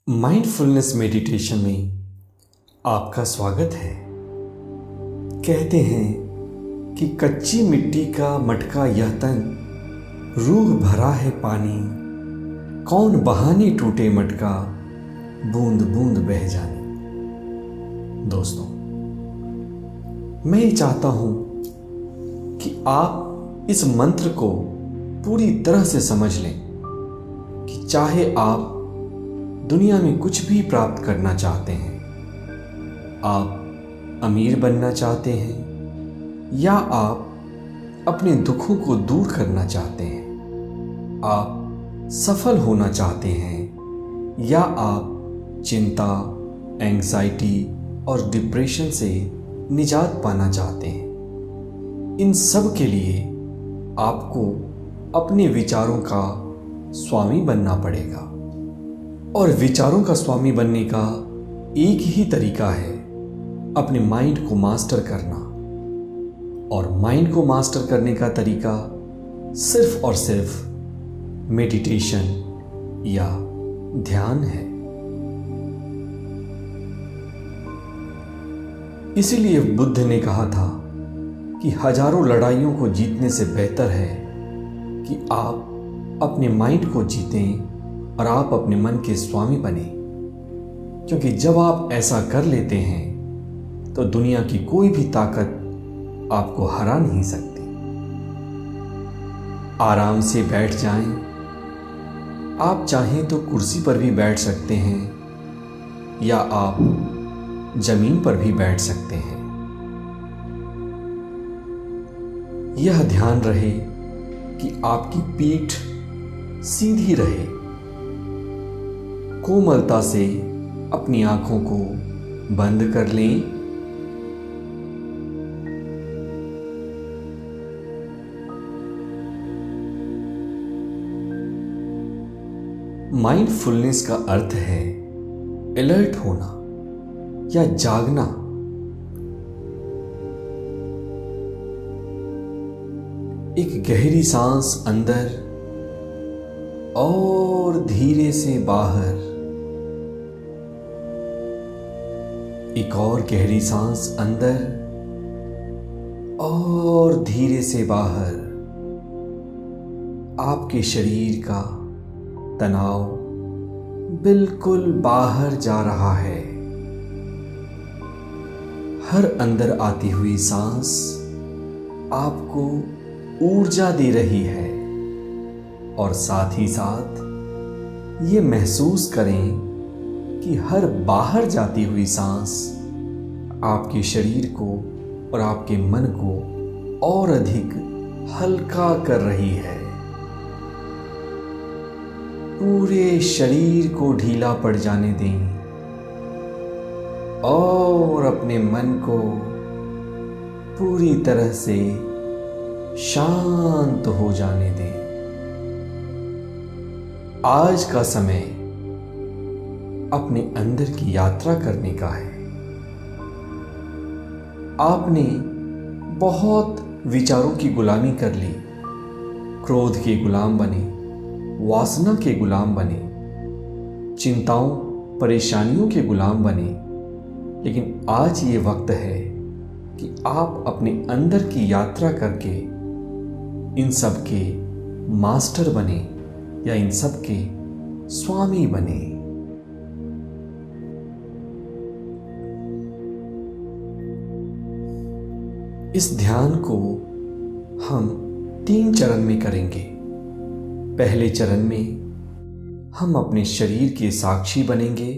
Mindfulness meditation में आपका स्वागत है। कहते हैं कि कच्ची मिट्टी का मटका यह तन, रूह भरा है पानी, कौन बहाने टूटे मटका, बूंद बूंद बह जाने। दोस्तों, मैं ये चाहता हूं कि आप इस मंत्र को पूरी तरह से समझ लें कि चाहे आप दुनिया में कुछ भी प्राप्त करना चाहते हैं, आप अमीर बनना चाहते हैं या आप अपने दुखों को दूर करना चाहते हैं, आप सफल होना चाहते हैं या आप चिंता, एंग्जाइटी और डिप्रेशन से निजात पाना चाहते हैं, इन सब के लिए आपको अपने विचारों का स्वामी बनना पड़ेगा। और विचारों का स्वामी बनने का एक ही तरीका है, अपने माइंड को मास्टर करना। और माइंड को मास्टर करने का तरीका सिर्फ और सिर्फ मेडिटेशन या ध्यान है। इसीलिए बुद्ध ने कहा था कि हजारों लड़ाइयों को जीतने से बेहतर है कि आप अपने माइंड को जीतें और आप अपने मन के स्वामी बने। क्योंकि जब आप ऐसा कर लेते हैं तो दुनिया की कोई भी ताकत आपको हरा नहीं सकती। आराम से बैठ जाएं। आप चाहें तो कुर्सी पर भी बैठ सकते हैं या आप जमीन पर भी बैठ सकते हैं। यह ध्यान रहे कि आपकी पीठ सीधी रहे। कोमलता से अपनी आंखों को बंद कर लें। माइंडफुलनेस का अर्थ है अलर्ट होना या जागना। एक गहरी सांस अंदर और धीरे से बाहर, एक और गहरी सांस अंदर और धीरे से बाहर। आपके शरीर का तनाव बिल्कुल बाहर जा रहा है। हर अंदर आती हुई सांस आपको ऊर्जा दे रही है और साथ ही साथ ये महसूस करें कि हर बाहर जाती हुई सांस आपके शरीर को और आपके मन को और अधिक हल्का कर रही है। पूरे शरीर को ढीला पड़ जाने दें और अपने मन को पूरी तरह से शांत हो जाने दें। आज का समय अपने अंदर की यात्रा करने का है। आपने बहुत विचारों की गुलामी कर ली, क्रोध के गुलाम बने, वासना के गुलाम बने, चिंताओं परेशानियों के गुलाम बने। लेकिन आज ये वक्त है कि आप अपने अंदर की यात्रा करके इन सब के मास्टर बने या इन सब के स्वामी बने। इस ध्यान को हम 3 चरण में करेंगे। पहले चरण में हम अपने शरीर के साक्षी बनेंगे।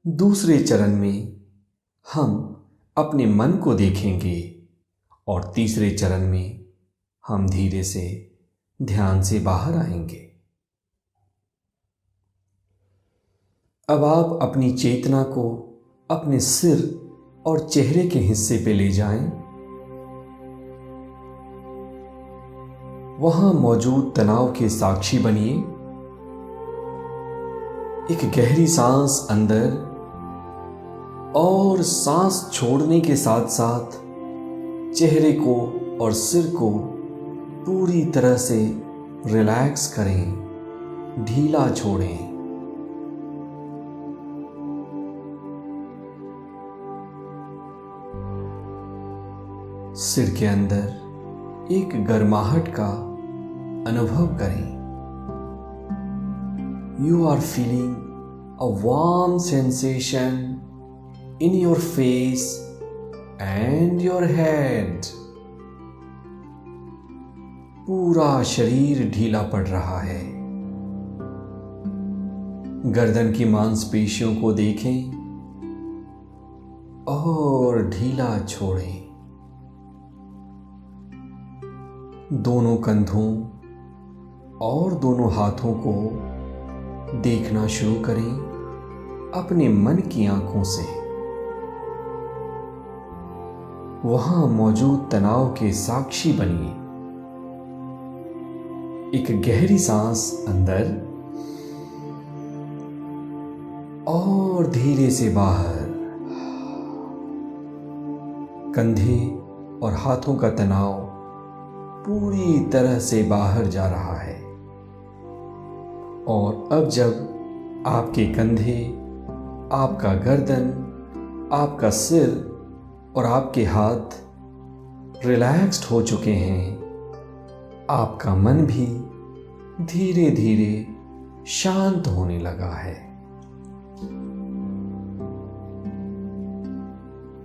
दूसरे चरण में हम अपने मन को देखेंगे और तीसरे चरण में हम धीरे से ध्यान से बाहर आएंगे। अब आप अपनी चेतना को अपने सिर और चेहरे के हिस्से पे ले जाएं। वहां मौजूद तनाव के साक्षी बनिए। एक गहरी सांस अंदर और सांस छोड़ने के साथ साथ चेहरे को और सिर को पूरी तरह से रिलैक्स करें, ढीला छोड़ें। सिर के अंदर एक गर्माहट का अनुभव करें। You are feeling a warm sensation in your face and your head. पूरा शरीर ढीला पड़ रहा है। गर्दन की मांसपेशियों को देखें और ढीला छोड़ें। दोनों कंधों और दोनों हाथों को देखना शुरू करें अपने मन की आंखों से। वहां मौजूद तनाव के साक्षी बनिए। एक गहरी सांस अंदर और धीरे से बाहर। कंधे और हाथों का तनाव पूरी तरह से बाहर जा रहा है। और अब जब आपके कंधे, आपका गर्दन, आपका सिर और आपके हाथ रिलैक्स्ड हो चुके हैं, आपका मन भी धीरे धीरे शांत होने लगा है।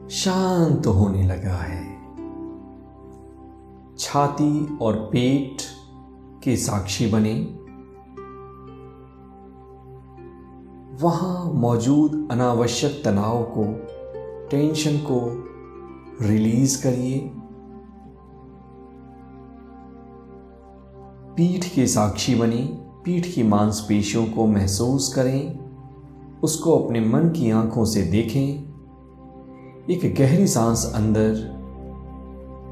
शांत होने लगा है। छाती और पेट के साक्षी बने। वहां मौजूद अनावश्यक तनाव को, टेंशन को रिलीज करिए। पीठ के साक्षी बने। पीठ की मांसपेशियों को महसूस करें। उसको अपने मन की आंखों से देखें। एक गहरी सांस अंदर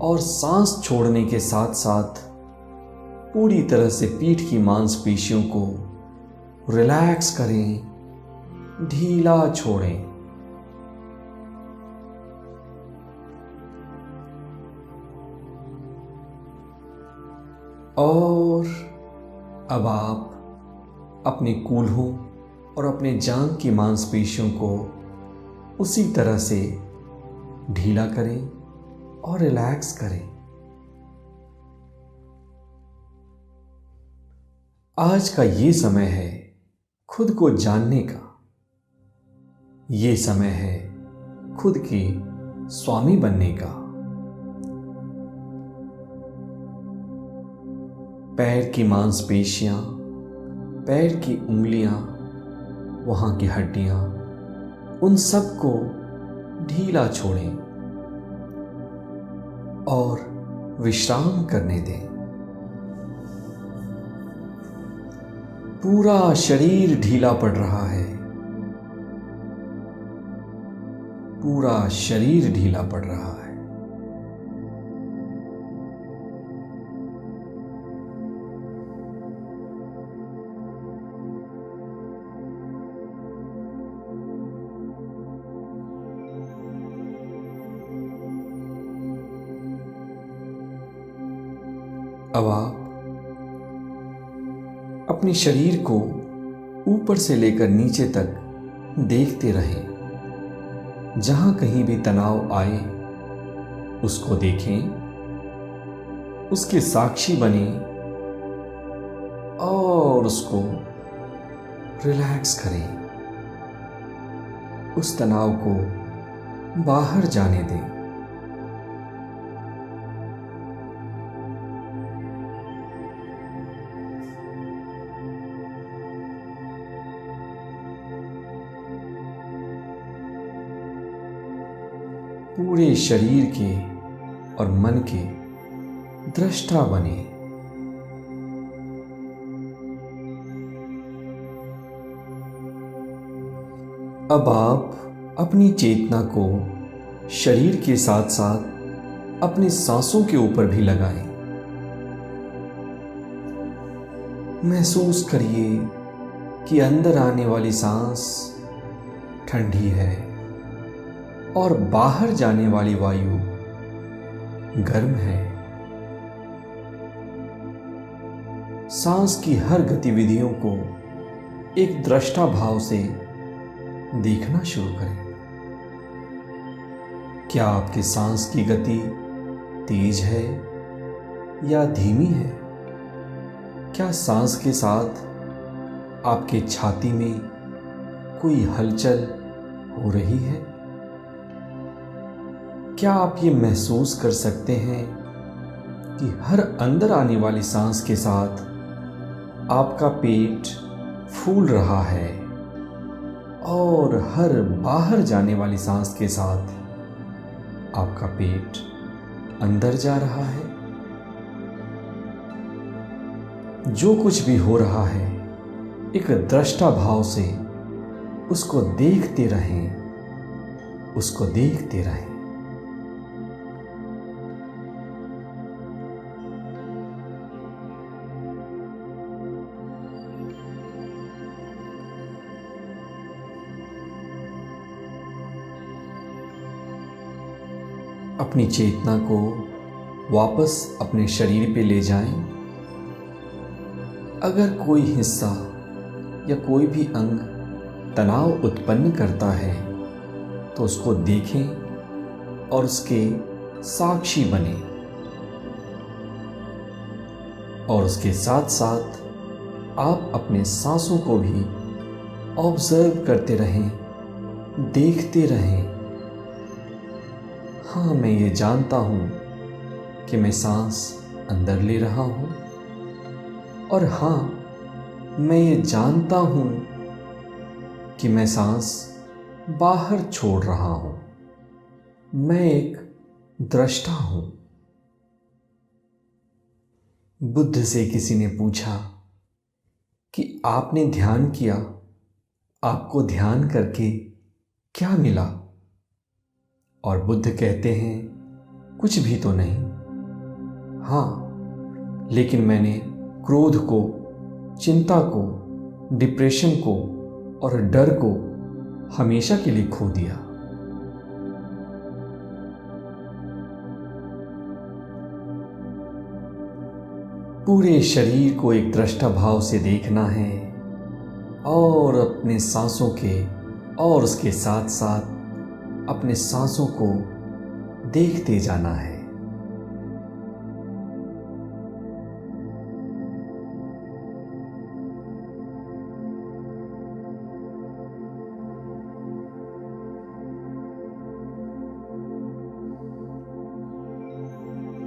और सांस छोड़ने के साथ साथ पूरी तरह से पीठ की मांसपेशियों को रिलैक्स करें, ढीला छोड़ें। और अब आप अपने कूल्हों और अपने जांघ की मांसपेशियों को उसी तरह से ढीला करें और रिलैक्स करें। आज का ये समय है खुद को जानने का। ये समय है खुद के स्वामी बनने का। पैर की मांसपेशियां, पैर की उंगलियां, वहां की हड्डियां, उन सबको ढीला छोड़ें और विश्राम करने दें। पूरा शरीर ढीला पड़ रहा है। पूरा शरीर ढीला पड़ रहा है। अब आप अपने शरीर को ऊपर से लेकर नीचे तक देखते रहें। जहां कहीं भी तनाव आए उसको देखें, उसके साक्षी बने और उसको रिलैक्स करें। उस तनाव को बाहर जाने दें। पूरे शरीर के और मन के दृष्टा बने। अब आप अपनी चेतना को शरीर के साथ साथ अपनी सांसों के ऊपर भी लगाएं। महसूस करिए कि अंदर आने वाली सांस ठंडी है और बाहर जाने वाली वायु गर्म है। सांस की हर गतिविधियों को एक दृष्टा भाव से देखना शुरू करें। क्या आपके सांस की गति तेज है या धीमी है? क्या सांस के साथ आपके छाती में कोई हलचल हो रही है? क्या आप ये महसूस कर सकते हैं कि हर अंदर आने वाली सांस के साथ आपका पेट फूल रहा है और हर बाहर जाने वाली सांस के साथ आपका पेट अंदर जा रहा है? जो कुछ भी हो रहा है, एक दृष्टा भाव से उसको देखते रहें, उसको देखते रहें। अपनी चेतना को वापस अपने शरीर पे ले जाएं। अगर कोई हिस्सा या कोई भी अंग तनाव उत्पन्न करता है तो उसको देखें और उसके साक्षी बने, और उसके साथ साथ आप अपने सांसों को भी ऑब्जर्व करते रहें, देखते रहें। हाँ, मैं ये जानता हूँ कि मैं सांस अंदर ले रहा हूँ, और हाँ, मैं ये जानता हूँ कि मैं सांस बाहर छोड़ रहा हूँ। मैं एक दृष्टा हूँ। बुद्ध से किसी ने पूछा कि आपने ध्यान किया, आपको ध्यान करके क्या मिला? और बुद्ध कहते हैं, कुछ भी तो नहीं। हाँ, लेकिन मैंने क्रोध को, चिंता को, डिप्रेशन को और डर को हमेशा के लिए खो दिया। पूरे शरीर को एक दृष्टा भाव से देखना है और अपने सांसों के और उसके साथ साथ अपने सांसों को देखते जाना है।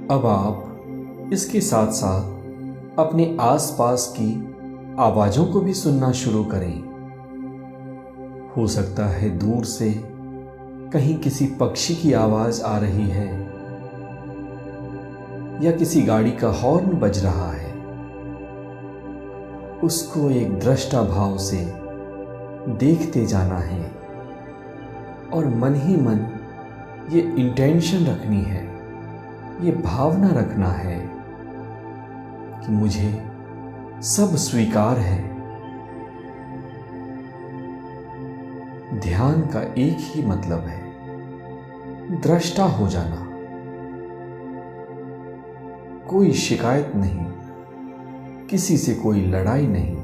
अब आप इसके साथ साथ अपने आसपास की आवाजों को भी सुनना शुरू करें। हो सकता है दूर से कहीं किसी पक्षी की आवाज आ रही है या किसी गाड़ी का हॉर्न बज रहा है। उसको एक दृष्टा भाव से देखते जाना है और मन ही मन ये इंटेंशन रखनी है, ये भावना रखना है कि मुझे सब स्वीकार है। ध्यान का एक ही मतलब है, दृष्टा हो जाना। कोई शिकायत नहीं, किसी से कोई लड़ाई नहीं।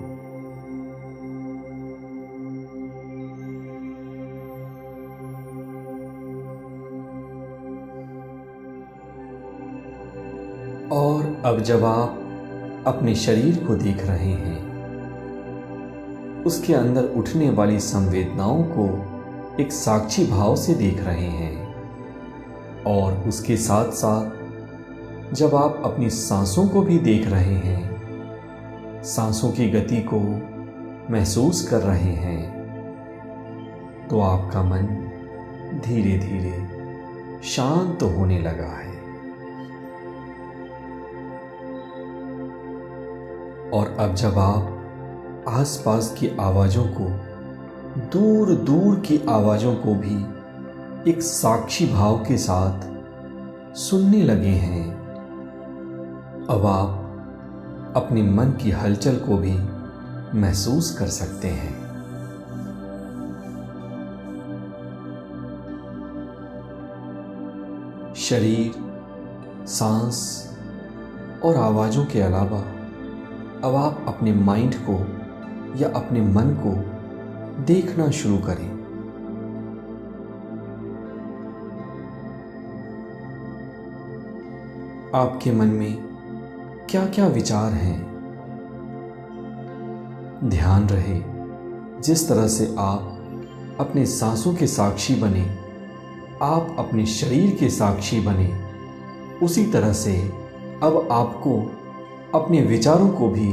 और अब जब आप अपने शरीर को देख रहे हैं, उसके अंदर उठने वाली संवेदनाओं को एक साक्षी भाव से देख रहे हैं, और उसके साथ साथ जब आप अपनी सांसों को भी देख रहे हैं, सांसों की गति को महसूस कर रहे हैं, तो आपका मन धीरे धीरे शांत होने लगा है। और अब जब आप आसपास की आवाजों को, दूर दूर की आवाजों को भी एक साक्षी भाव के साथ सुनने लगे हैं, अब आप अपने मन की हलचल को भी महसूस कर सकते हैं। शरीर, सांस और आवाजों के अलावा अब आप अपने माइंड को या अपने मन को देखना शुरू करें। आपके मन में क्या क्या विचार हैं। ध्यान रहे, जिस तरह से आप अपने सांसों के साक्षी बने, आप अपने शरीर के साक्षी बने, उसी तरह से अब आपको अपने विचारों को भी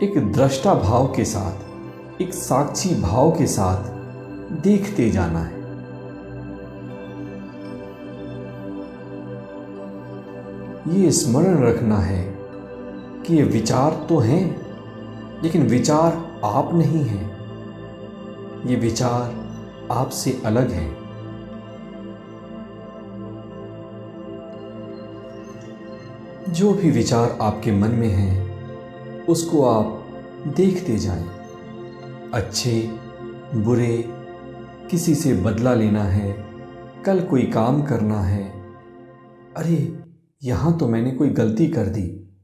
एक दृष्टा भाव के साथ, एक साक्षी भाव के साथ देखते जाना है। ये स्मरण रखना है कि ये विचार तो हैं, लेकिन विचार आप नहीं हैं। ये विचार आपसे अलग हैं। जो भी विचार आपके मन में हैं, उसको आप देखते जाएं। अच्छे, बुरे, किसी से बदला लेना है, कल कोई काम करना है, अरे यहां तो मैंने कोई गलती कर दी।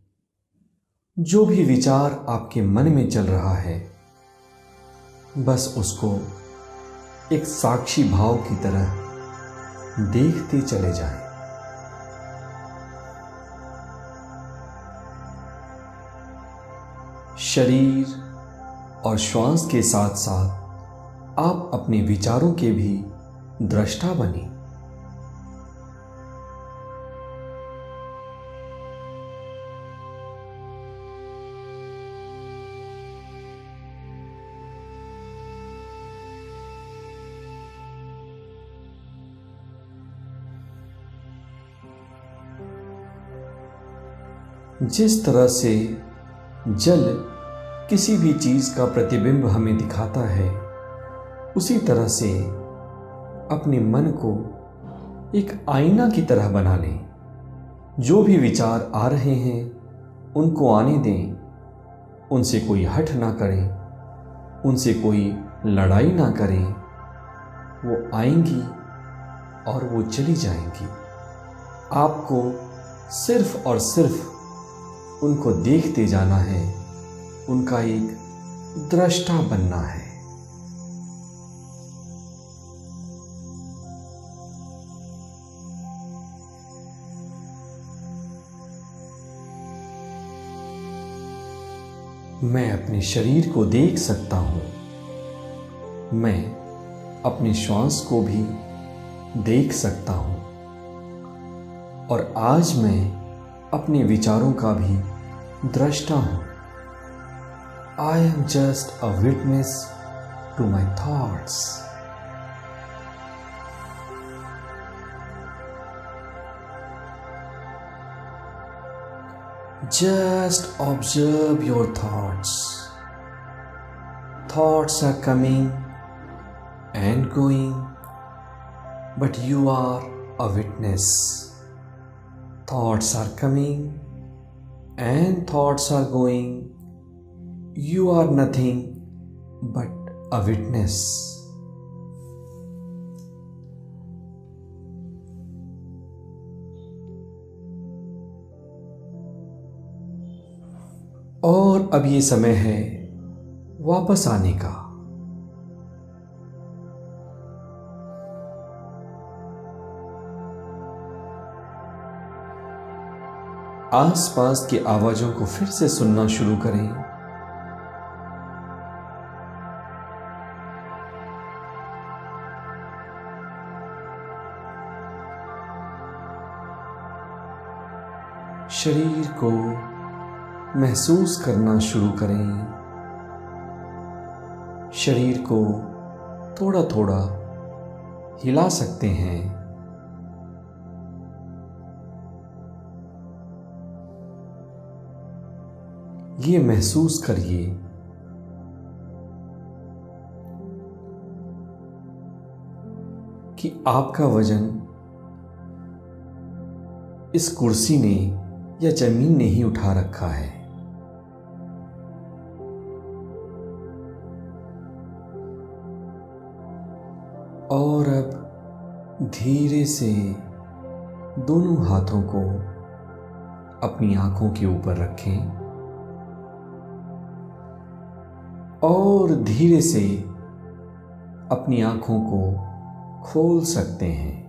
जो भी विचार आपके मन में चल रहा है, बस उसको एक साक्षी भाव की तरह देखते चले जाएं। शरीर और श्वास के साथ साथ आप अपने विचारों के भी दृष्टा बने। जिस तरह से जल किसी भी चीज का प्रतिबिंब हमें दिखाता है, उसी तरह से अपने मन को एक आईना की तरह बना लें। जो भी विचार आ रहे हैं, उनको आने दें, उनसे कोई हठ ना करें, उनसे कोई लड़ाई ना करें। वो आएंगी और वो चली जाएंगी। आपको सिर्फ और सिर्फ उनको देखते जाना है, उनका एक दृष्टा बनना है। मैं अपने शरीर को देख सकता हूं, मैं अपने श्वास को भी देख सकता हूं, और आज मैं अपने विचारों का भी दृष्टा हूं। I am just a witness to my thoughts. Just observe your thoughts. Thoughts are coming and going, but you are a witness. Thoughts are coming and thoughts are going. You are nothing but a witness. और अब ये समय है वापस आने का। आसपास की आवाजों को फिर से सुनना शुरू करें। शरीर को महसूस करना शुरू करें। शरीर को थोड़ा थोड़ा हिला सकते हैं। ये महसूस करिए कि आपका वजन इस कुर्सी ने या जमीन ने ही उठा रखा है। और अब धीरे से दोनों हाथों को अपनी आंखों के ऊपर रखें और धीरे से अपनी आंखों को खोल सकते हैं।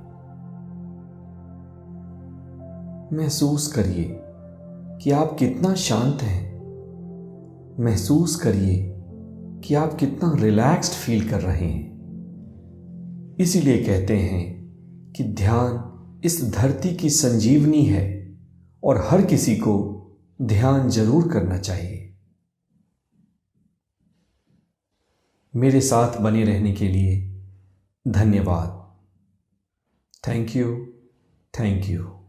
महसूस करिए कि आप कितना शांत हैं। महसूस करिए कि आप कितना रिलैक्स्ड फील कर रहे हैं। इसीलिए कहते हैं कि ध्यान इस धरती की संजीवनी है और हर किसी को ध्यान जरूर करना चाहिए। मेरे साथ बने रहने के लिए धन्यवाद। Thank you.